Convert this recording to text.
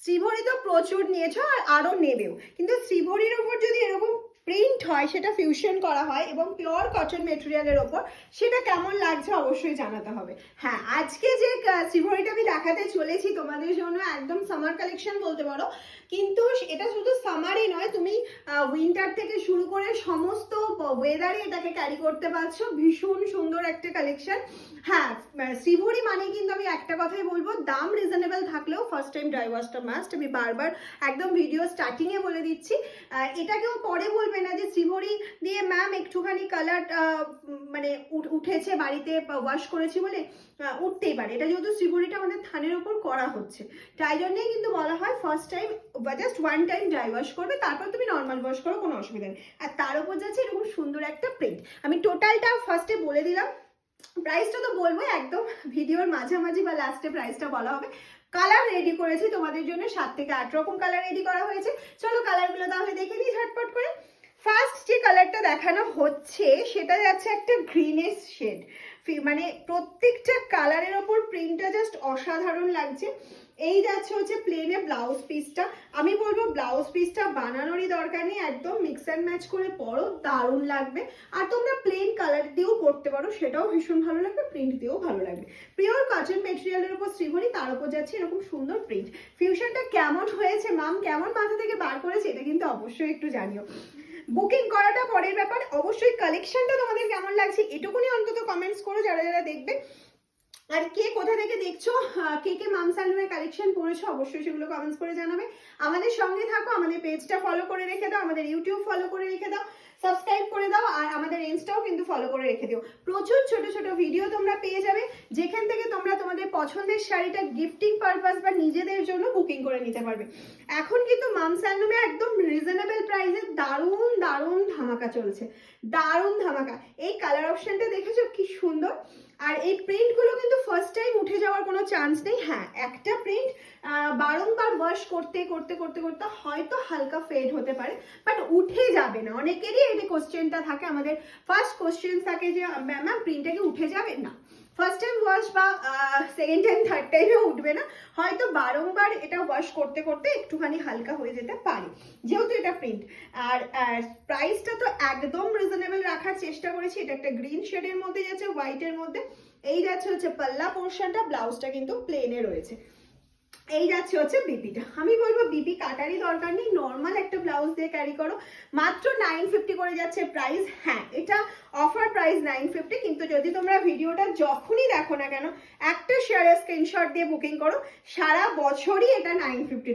শ্রীভরি তো প্রচুর নিয়েছো আর আরও নেবেও, কিন্তু শ্রীভরির ওপর যদি এরকম প্রিন্ট হয়, সেটা ফিউশন করা হয় এবং পিওর কটন মেটেরিয়ালের ওপর, সেটা কেমন লাগছে অবশ্যই জানাতে হবে। হ্যাঁ, আজকে যে শ্রীভরিটা আমি দেখাতে চলেছি তোমাদের জন্য একদম সামার কালেকশন বলতে পারো, কিন্তু এটা শুধু সামারই নয়, তুমি উইন্টার থেকে শুরু করে সমস্ত ওয়েদারে এটাকে ক্যারি করতে পারছো। ভীষণ সুন্দর একটা কালেকশন। হ্যাঁ, শ্রীভরি মানে কিন্তু আমি একটা কথাই বলবো, দাম রিজনেবল থাকলেও ফার্স্ট টাইম ড্রাই ওয়াশটা মাস্ট। আমি বারবার একদম ভিডিও স্টার্টিংয়ে বলে দিচ্ছি। এটা কেউ পরে বলবে না যে শ্রীভরি দিয়ে ম্যাম একটুখানি কালার মানে উঠেছে, বাড়িতে ওয়াশ করেছি বলে উঠতেই পারে। এটা যেহেতু শ্রীভরিটা আমাদের থানের ওপর করা হচ্ছে, তাই জন্যই কিন্তু বলা হয় first time just one time dry wash করবে, তারপর তুমি নর্মাল ওয়াশ করো, কোনো অসুবিধা নেই। আর তার উপর যাচ্ছে এরকম সুন্দর একটা প্রিন্ট। আমি টোটালটা ফার্স্টে বলে দিলাম, প্রাইসটা তো বলবো একদম ভিডিওর মাঝামাঝি বা লাস্টে প্রাইসটা বলা হবে। কালার রেডি করেছি তোমাদের জন্য, 7 থেকে 8 রকম কালার রেডি করা হয়েছে। চলো কালারগুলো তাহলে দেখে নিই ঝটপট করে। ফার্স্ট যে কালারটা দেখানো হচ্ছে সেটা যাচ্ছে একটা গ্রিনেস শেড, মানে প্রত্যেকটা কালারের ওপর প্রিন্টটা জাস্ট অসাধারণ লাগছে। এই যাচ্ছে হচ্ছে প্লেনে ব্লাউজ পিসটা। আমি বলবো ব্লাউজ পিসটা বানানোরই দরকার নেই, একদম মিক্স অ্যান্ড ম্যাচ করে পরো, দারুণ লাগবে। আর তোমরা প্লেন কালার দিয়েও পরতে পারো, সেটাও ভীষণ ভালো লাগবে, প্রিন্ট দিয়েও ভালো লাগবে। পিওর কটন মেটেরিয়ালের উপর শ্রীভরি, তার উপর যাচ্ছে এরকম সুন্দর প্রিন্ট। ফিউশনটা কেমন হয়েছে মাম, কেমন মাথা থেকে বার করেছে, এটা কিন্তু অবশ্যই একটু জানিও। বুকিং করাটা পরের ব্যাপার, অবশ্যই কালেকশনটা তোমাদের কেমন লাগছে এটুকুনি অন্তত কমেন্টস করো যারা যারা দেখবে। আর কে কোথা থেকে দেখছো, কে কে মাম সালুমের কালেকশন পড়েছো, অবশ্যই সেগুলো কমেন্টস করে জানাবে। আমাদের সঙ্গে থাকো, আমাদের পেজটা ফলো করে রেখে দাও, আমাদের ইউটিউব ফলো করে রেখে দাও, সাবস্ক্রাইব করে দাও, আর আমাদের ইনস্টাও কিন্তু ফলো করে রেখে দিও। প্রচুর ছোট ছোট ভিডিও তোমরা পেয়ে যাবে, যেখান থেকে তোমরা তোমাদের পছন্দের শাড়িটা গিফটিং পারপাস বা নিজেদের জন্য বুকিং করে নিতে পারবে। এখন কিন্তু মাম সালুমে একদম রিজনেবল প্রাইসে দারুণ দারুণ ধামাকা চলছে, দারুণ ধামাকা। এই কালার অপশনটা দেখেছো কি সুন্দর। আর এই প্রিন্টগুলো কিন্তু ফার্স্ট টাইম উঠে যাওয়ার কোনো চান্স নেই। হ্যাঁ, একটা প্রিন্ট বারংবার ওয়াশ করতে করতে করতে করতে হয়তো হালকা ফেড হতে পারে, বাট উঠে যাবে না। অনেকেরই এই কোশ্চেনটা থাকে, আমাদের ফার্স্ট কোশ্চেন থাকে যে ম্যাম প্রিন্টটা কি উঠে যাবে? না, ফার্স্ট টাইম ওয়াশ বা সেকেন্ড টাইম থার্ড টাইমে উঠবে না, হয়তো বারংবার এটা ওয়াশ করতে করতে একটুখানি হালকা হয়ে যেতে পারে, যেহেতু এটা প্রিন্ট। আর প্রাইসটা তো একদম রিজনেবল রাখার চেষ্টা করেছি। এটা একটা গ্রিন শেডের মধ্যে যাচ্ছে, হোয়াইটের মধ্যে। এই যাচ্ছে হচ্ছে পাল্লা পোর্শনটা, ব্লাউজটা কিন্তু প্লেনে রয়েছে। এই যাচ্ছে হচ্ছে বিপিটা। আমি বলবো বিপি কাটারই দরকার নেই, নর্মাল একটা ব্লাউজ দিয়ে ক্যারি করো। মাত্র 950 করে যাচ্ছে প্রাইস। হ্যাঁ, এটা অফার প্রাইস 950, কিন্তু যদি তোমরা ভিডিওটা যখনই দেখো না কেন একটা শেয়ারের স্ক্রিনশট দিয়ে বুকিং করো, সারা বছরই এটা 950